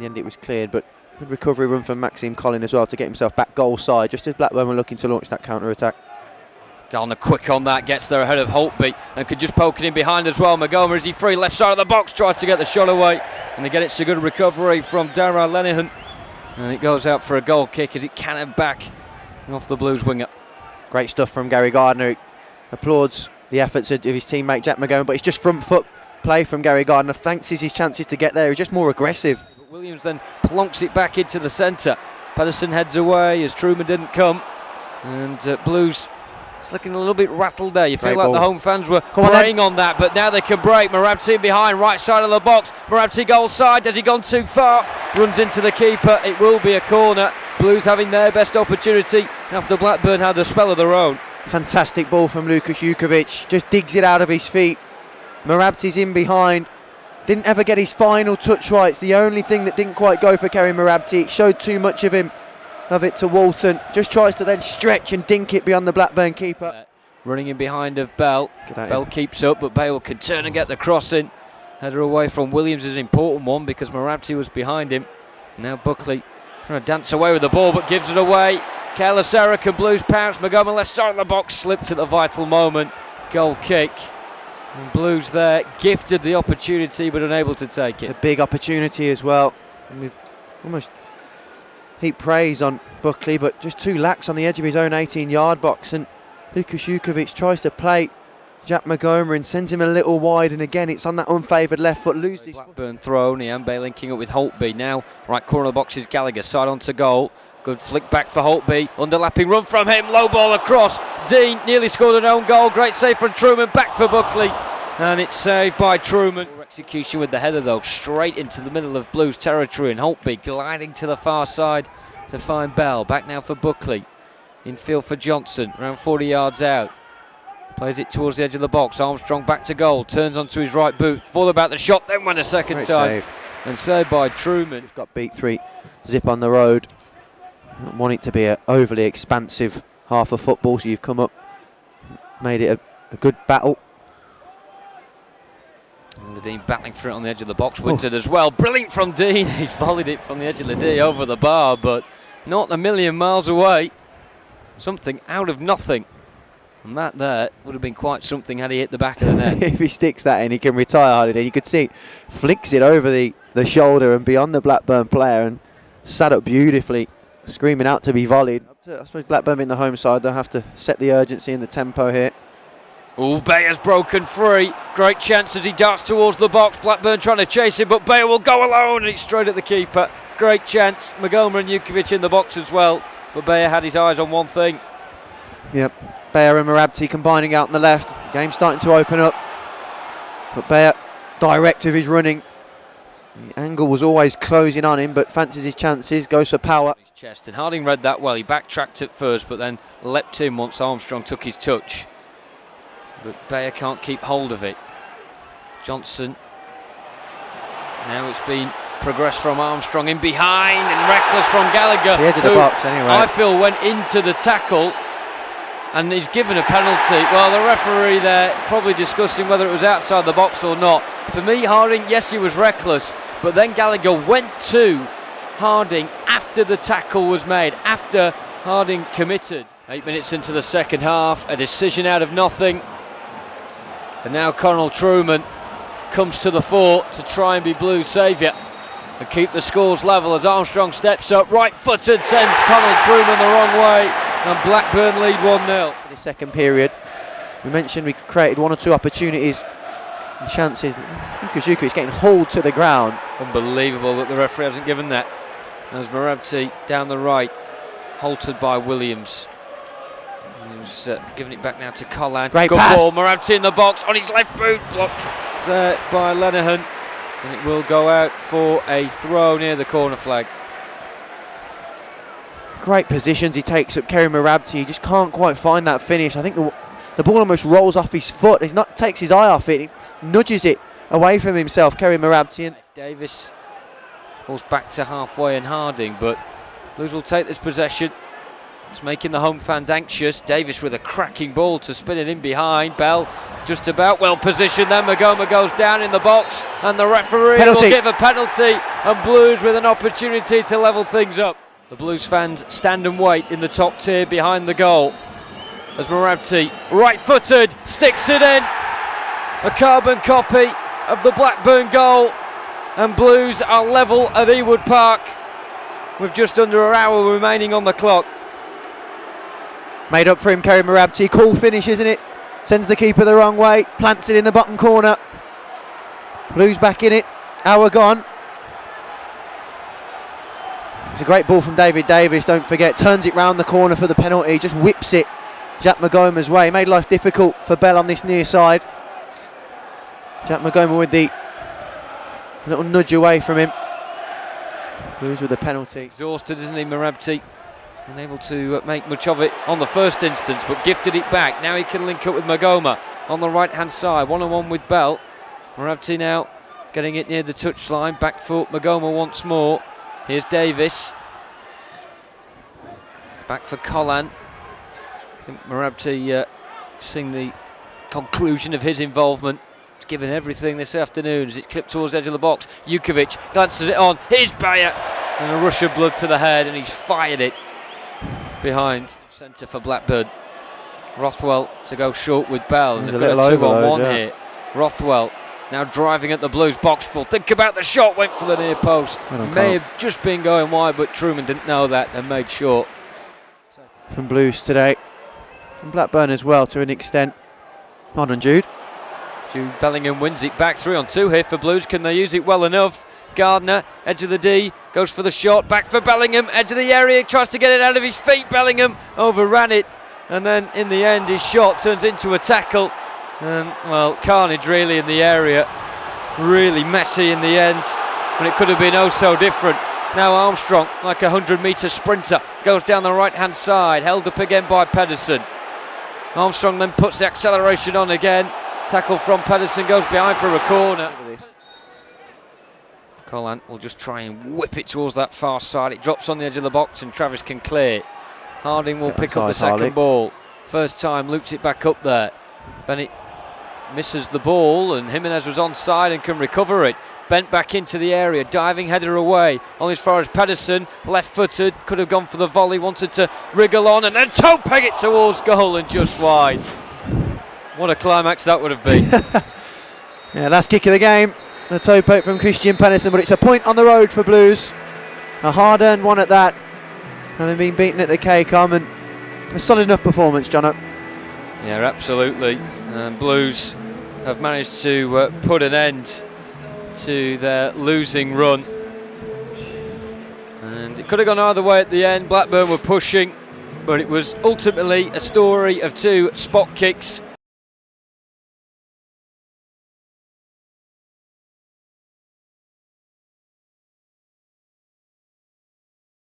the end it was cleared, but good recovery run from Maxime Collin as well to get himself back goal side, just as Blackburn were looking to launch that counter-attack. Garner quick on that, gets there ahead of Holtby and could just poke it in behind as well. Magoma, is he free? Left side of the box, tries to get the shot away. And again, it's a good recovery from Dara Lenihan. And it goes out for a goal kick as it cannoned back off the Blues winger. Great stuff from Gary Gardner. He applauds the efforts of his teammate Jack Magoma, but it's just front foot play from Gary Gardner. Fancies his chances to get there. He's just more aggressive. But Williams then plonks it back into the centre. Pedersen heads away as Truman didn't come. And Blues looking a little bit rattled there. You feel like the home fans were preying on that, but now they can break. Marabti behind, right side of the box. Marabti goal side. Has he gone too far? Runs into the keeper. It will be a corner. Blues having their best opportunity after Blackburn had the spell of their own. Fantastic ball from Lukas Jukovic. Just digs it out of his feet. Marabti's in behind. Didn't ever get his final touch right. It's the only thing that didn't quite go for Kerry Marabti. It showed too much of it to Walton. Just tries to then stretch and dink it beyond the Blackburn keeper. Running in behind of Bell. Bell keeps up, but Bale can turn and get the cross in. Header away from Williams is an important one because Marabti was behind him. Now Buckley trying to dance away with the ball, but gives it away. Careless error, can Blues pounce? Magoma left side of the box, slipped at the vital moment. Goal kick. And Blues there gifted the opportunity but unable to take it. It's a big opportunity as well. And we've almost heap praise on Buckley, but just too lax on the edge of his own 18-yard box. And Lukas Jukovic tries to play Jack Magoma and sends him a little wide, and again it's on that unfavoured left foot. Loses Blackburn throw. Niambe linking up with Holtby. Now right corner of the box is Gallagher, side onto goal. Good flick back for Holtby. Underlapping run from him. Low ball across. Dean nearly scored an own goal. Great save from Truman. Back for Buckley. And it's saved by Truman. Execution with the header though. Straight into the middle of Blues territory. And Holtby gliding to the far side to find Bell. Back now for Buckley. Infield for Johnson. Around 40 yards out. Plays it towards the edge of the box. Armstrong back to goal. Turns onto his right boot. Thought about the shot. Then went a second time. Save. And saved by Truman. Just got beat 3-0 on the road. Don't want it to be an overly expansive half of football, so you've come up, made it a good battle. And the Dean battling for it on the edge of the box. Wintered as well. Brilliant from Dean. He volleyed it from the edge of the D over the bar, but not a million miles away. Something out of nothing. And that there would have been quite something had he hit the back of the net. If he sticks that in, he can retire hardly. You could see flicks it over the shoulder and beyond the Blackburn player and sat up beautifully, screaming out to be volleyed. I suppose Blackburn being the home side, they'll have to set the urgency and the tempo here. Oh, Bayer's broken free. Great chance as he darts towards the box. Blackburn trying to chase him, but Bayer will go alone, and it's straight at the keeper. Great chance. Magoma and Jukovic in the box as well, but Bayer had his eyes on one thing. Yep, Bayer and Marabti combining out on the left. The game's starting to open up, but Bayer direct with his running. The angle was always closing on him, but fancies his chances, goes for power. His chest, and Harding read that well. He backtracked at first, but then leapt in once Armstrong took his touch. But Bayer can't keep hold of it. Johnson. Now it's been progressed from Armstrong in behind, and reckless from Gallagher. The edge of the box anyway. I feel went into the tackle, and he's given a penalty. Well, the referee there probably discussing whether it was outside the box or not. For me, Harding, yes, he was reckless, but then Gallagher went to Harding after the tackle was made, after Harding committed. 8 minutes into the second half, a decision out of nothing. And now Conal Truman comes to the fore to try and be Blues' saviour and keep the scores level as Armstrong steps up, right-footed, sends Conal Truman the wrong way, and Blackburn lead 1-0. For the second period, we mentioned we created one or two opportunities and chances. Lukas Jukovic getting hauled to the ground. Unbelievable that the referee hasn't given that. As Marabti down the right, halted by Williams. He's giving it back now to Collan. Great Good pass. ball, Marabti in the box on his left boot, blocked there by Lenihan. And it will go out for a throw near the corner flag. Great positions he takes up, Kerry Marabti. He just can't quite find that finish. I think the ball almost rolls off his foot. He's not takes his eye off it. He nudges it away from himself, Kerry Marabti. And Davis falls back to halfway and Harding, but Blues will take this possession. It's making the home fans anxious. Davis with a cracking ball to spin it in behind. Bell just about well positioned. Then Magoma goes down in the box, and the referee will give a penalty. and Blues with an opportunity to level things up. The Blues fans stand and wait in the top tier behind the goal as Marabti, right-footed, sticks it in. A carbon copy of the Blackburn goal, and Blues are level at Ewood Park with just under an hour remaining on the clock. Made up for him, Kerry Marabti. Cool finish, isn't it? Sends the keeper the wrong way, plants it in the bottom corner. Blues back in it, hour gone. It's a great ball from David Davis, don't forget. Turns it round the corner for the penalty, just whips it Jack Magoma's way. Made life difficult for Bell on this near side. Jack Magoma with the little nudge away from him. Blues with the penalty. Exhausted, isn't he, Marabti? Unable to make much of it on the first instance, but gifted it back. Now he can link up with Magoma on the right-hand side. One-on-one with Bell. Marabti now getting it near the touchline. Back foot, Magoma once more. Here's Davis. Back for Collan. I think Marabti seeing the conclusion of his involvement. He's given everything this afternoon as it's clipped towards the edge of the box. Jukovic glances it on. Here's Bayer. And a rush of blood to the head, and he's fired it behind. Centre for Blackburn. Rothwell to go short with Bell. And they've got a 2-on-1 here. Rothwell now driving at the Blues box full. Think about the shot, went for the near post. May have just been going wide, but Truman didn't know that and made short. From Blues today. From Blackburn as well to an extent. On and Jude. Jude Bellingham wins it back. 3-on-2 here for Blues. Can they use it well enough? Gardner, edge of the D, goes for the shot. Back for Bellingham, edge of the area, tries to get it out of his feet. Bellingham overran it. And then in the end, his shot turns into a tackle. And, well, carnage really in the area. Really messy in the end. And it could have been oh so different. Now Armstrong, like a 100-metre sprinter, goes down the right-hand side. Held up again by Pedersen. Armstrong then puts the acceleration on again. Tackle from Pedersen, goes behind for a corner. Collan will just try and whip it towards that far side. It drops on the edge of the box and Travis can clear. Harding will pick up the second ball. First time, loops it back up there. Bennett misses the ball and Jimenez was onside and can recover it. Bent back into the area, diving header away. On as far as Pedersen, left-footed, could have gone for the volley, wanted to wriggle on and then toe peg it towards goal and just wide. What a climax that would have been. Yeah, last kick of the game. The toe poke from Christian Pedersen, but it's a point on the road for Blues. A hard-earned one at that. Having been beaten at the K-Com, and a solid enough performance, Jono. Yeah, absolutely. Blues have managed to put an end to their losing run. And it could have gone either way at the end. Blackburn were pushing, but it was ultimately a story of two spot kicks